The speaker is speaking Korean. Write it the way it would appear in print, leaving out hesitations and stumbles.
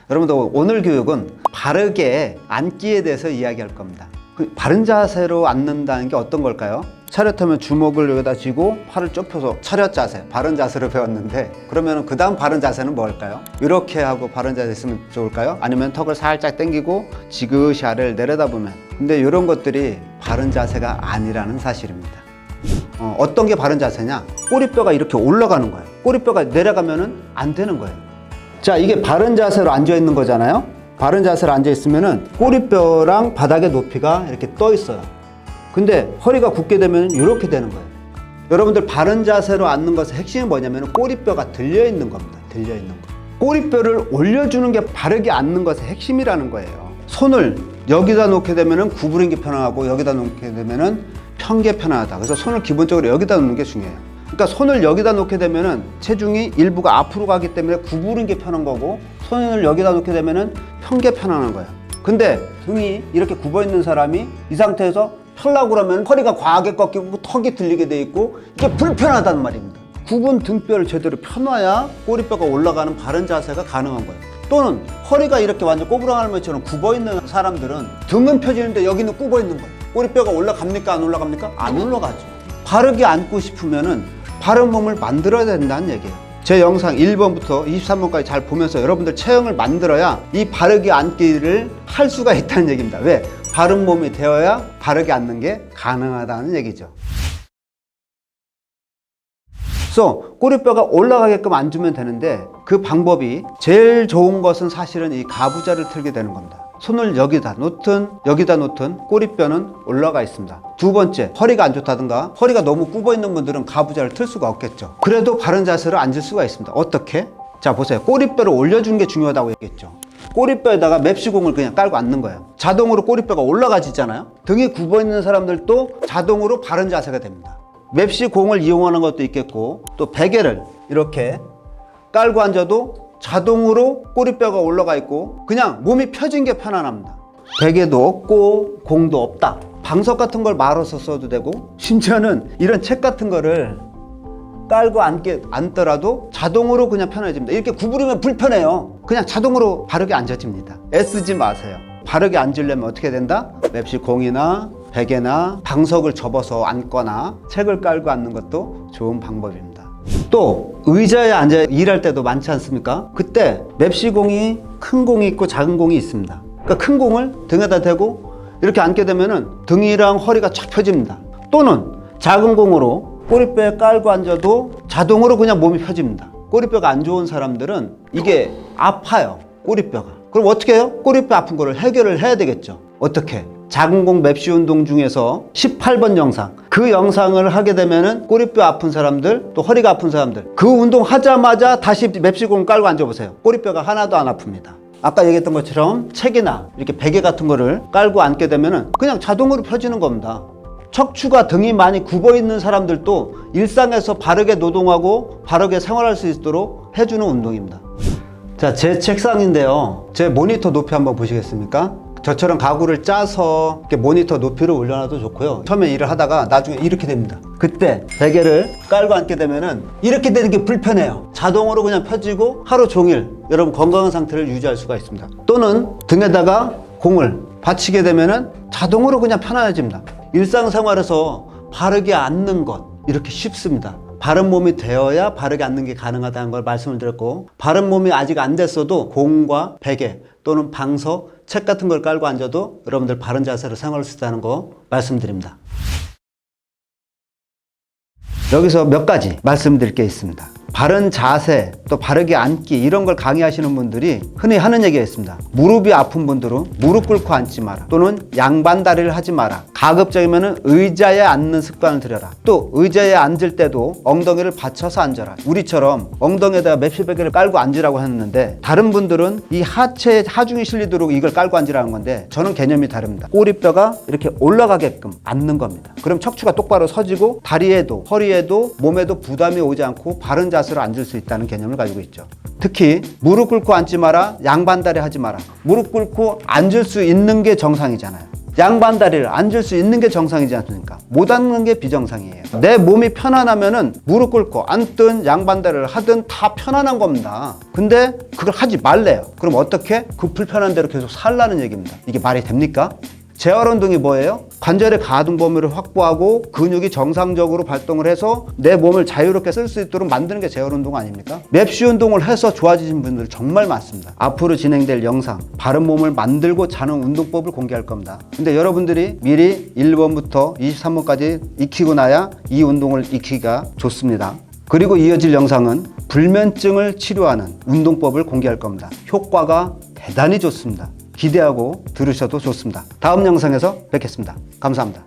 여러분들 오늘 교육은 바르게 앉기에 대해서 이야기할 겁니다. 바른 자세로 앉는다는 게 어떤 걸까요? 차렷하면 주먹을 여기다 쥐고 팔을 좁혀서 차렷 자세, 바른 자세로 배웠는데 그러면 그 다음 바른 자세는 뭘까요? 이렇게 하고 바른 자세 있으면 좋을까요? 아니면 턱을 살짝 당기고 지그시 아래를 내려다보면, 근데 이런 것들이 바른 자세가 아니라는 사실입니다. 어떤 게 바른 자세냐? 꼬리뼈가 이렇게 올라가는 거예요. 꼬리뼈가 내려가면은 안 되는 거예요. 자, 이게 바른 자세로 앉아 있는 거잖아요. 바른 자세로 앉아 있으면은 꼬리뼈랑 바닥의 높이가 이렇게 떠 있어요. 근데 허리가 굳게 되면 이렇게 되는 거예요. 여러분들 바른 자세로 앉는 것의 핵심이 뭐냐면 꼬리뼈가 들려 있는 겁니다. 들려 있는 거. 꼬리뼈를 올려주는 게 바르게 앉는 것의 핵심이라는 거예요. 손을 여기다 놓게 되면은 구부린 게 편하고 여기다 놓게 되면은 편 게 편하다. 그래서 손을 기본적으로 여기다 놓는 게 중요해요. 그러니까 손을 여기다 놓게 되면은 체중이 일부가 앞으로 가기 때문에 구부린 게 편한 거고, 손을 여기다 놓게 되면은 편 게 편안한 거예요. 근데 등이 이렇게 굽어 있는 사람이 이 상태에서 펴려고 그러면 허리가 과하게 꺾이고 턱이 들리게 돼 있고 이게 불편하다는 말입니다. 굽은 등뼈를 제대로 펴놔야 꼬리뼈가 올라가는 바른 자세가 가능한 거예요. 또는 허리가 이렇게 완전 꼬부랑할머니처럼 굽어 있는 사람들은 등은 펴지는데 여기는 굽어 있는 거예요. 꼬리뼈가 올라갑니까? 안 올라갑니까? 안 올라가죠. 바르게 앉고 싶으면은 바른 몸을 만들어야 된다는 얘기예요. 제 영상 1번부터 23번까지 잘 보면서 여러분들 체형을 만들어야 이 바르게 앉기를 할 수가 있다는 얘기입니다. 왜? 바른 몸이 되어야 바르게 앉는 게 가능하다는 얘기죠. 그래서 꼬리뼈가 올라가게끔 앉으면 되는데 그 방법이 제일 좋은 것은 사실은 이 가부좌를 틀게 되는 겁니다. 손을 여기다 놓든 꼬리뼈는 올라가 있습니다. 두 번째, 허리가 안 좋다든가 허리가 너무 굽어 있는 분들은 가부좌를 틀 수가 없겠죠. 그래도 바른 자세로 앉을 수가 있습니다. 어떻게? 자, 보세요. 꼬리뼈를 올려주는 게 중요하다고 얘기했죠. 꼬리뼈에다가 맵시공을 그냥 깔고 앉는 거예요. 자동으로 꼬리뼈가 올라가지잖아요. 등이 굽어 있는 사람들도 자동으로 바른 자세가 됩니다. 맵시공을 이용하는 것도 있겠고, 또 베개를 이렇게 깔고 앉아도 자동으로 꼬리뼈가 올라가 있고 그냥 몸이 펴진 게 편안합니다. 베개도 없고 공도 없다. 방석 같은 걸 말아서 써도 되고, 심지어는 이런 책 같은 거를 깔고 앉더라도 자동으로 그냥 편해집니다. 이렇게 구부리면 불편해요. 그냥 자동으로 바르게 앉아집니다. 애쓰지 마세요. 바르게 앉으려면 어떻게 된다? 맵시공이나 베개나 방석을 접어서 앉거나 책을 깔고 앉는 것도 좋은 방법입니다. 또 의자에 앉아 일할 때도 많지 않습니까? 그때 맵시공이 큰 공이 있고 작은 공이 있습니다. 그러니까 큰 공을 등에다 대고 이렇게 앉게 되면은 등이랑 허리가 쫙 펴집니다. 또는 작은 공으로 꼬리뼈에 깔고 앉아도 자동으로 그냥 몸이 펴집니다. 꼬리뼈가 안 좋은 사람들은 이게 아파요. 꼬리뼈가. 그럼 어떻게 해요? 꼬리뼈 아픈 거를 해결을 해야 되겠죠. 어떻게? 작은 공 맵시 운동 중에서 18번 영상, 그 영상을 하게 되면은 꼬리뼈 아픈 사람들, 또 허리가 아픈 사람들, 그 운동 하자마자 다시 맵시 공 깔고 앉아보세요. 꼬리뼈가 하나도 안 아픕니다. 아까 얘기했던 것처럼 책이나 이렇게 베개 같은 거를 깔고 앉게 되면은 그냥 자동으로 펴지는 겁니다. 척추가 등이 많이 굽어 있는 사람들도 일상에서 바르게 노동하고 바르게 생활할 수 있도록 해주는 운동입니다. 자, 제 책상인데요. 제 모니터 높이 한번 보시겠습니까? 저처럼 가구를 짜서 이렇게 모니터 높이를 올려놔도 좋고요. 처음에 일을 하다가 나중에 이렇게 됩니다. 그때 베개를 깔고 앉게 되면은 이렇게 되는 게 불편해요. 자동으로 그냥 펴지고 하루 종일 여러분 건강한 상태를 유지할 수가 있습니다. 또는 등에다가 공을 받치게 되면은 자동으로 그냥 편안해집니다. 일상생활에서 바르게 앉는 것 이렇게 쉽습니다. 바른 몸이 되어야 바르게 앉는 게 가능하다는 걸 말씀을 드렸고, 바른 몸이 아직 안 됐어도 공과 베개 또는 방석, 책 같은 걸 깔고 앉아도 여러분들 바른 자세로 생활할 수 있다는 거 말씀드립니다. 여기서 몇 가지 말씀드릴 게 있습니다. 바른 자세, 또 바르게 앉기 이런 걸 강의하시는 분들이 흔히 하는 얘기가 있습니다. 무릎이 아픈 분들은 무릎 꿇고 앉지 마라, 또는 양반다리를 하지 마라, 가급적이면 의자에 앉는 습관을 들여라, 또 의자에 앉을 때도 엉덩이를 받쳐서 앉아라. 우리처럼 엉덩이에다가 맵시베개를 깔고 앉으라고 했는데 다른 분들은 이 하체에 하중이 실리도록 이걸 깔고 앉으라는 건데 저는 개념이 다릅니다. 꼬리뼈가 이렇게 올라가게끔 앉는 겁니다. 그럼 척추가 똑바로 서지고 다리에도 허리에도 몸에도 부담이 오지 않고 바른 자세로 앉을 수 있다는 개념을 가지고 있죠. 특히 무릎 꿇고 앉지 마라, 양반다리 하지 마라. 무릎 꿇고 앉을 수 있는 게 정상이잖아요. 양반다리를 앉을 수 있는 게 정상이지 않습니까? 못 앉는 게 비정상이에요. 내 몸이 편안하면은 무릎 꿇고 앉든 양반다리를 하든 다 편안한 겁니다. 근데 그걸 하지 말래요. 그럼 어떻게? 그 불편한 대로 계속 살라는 얘기입니다. 이게 말이 됩니까? 재활 운동이 뭐예요? 관절의 가동 범위를 확보하고 근육이 정상적으로 발동을 해서 내 몸을 자유롭게 쓸 수 있도록 만드는 게 재활 운동 아닙니까? 맵시 운동을 해서 좋아지신 분들 정말 많습니다. 앞으로 진행될 영상, 바른 몸을 만들고 자는 운동법을 공개할 겁니다. 근데 여러분들이 미리 1번부터 23번까지 익히고 나야 이 운동을 익히기가 좋습니다. 그리고 이어질 영상은 불면증을 치료하는 운동법을 공개할 겁니다. 효과가 대단히 좋습니다. 기대하고 들으셔도 좋습니다. 다음 영상에서 뵙겠습니다. 감사합니다.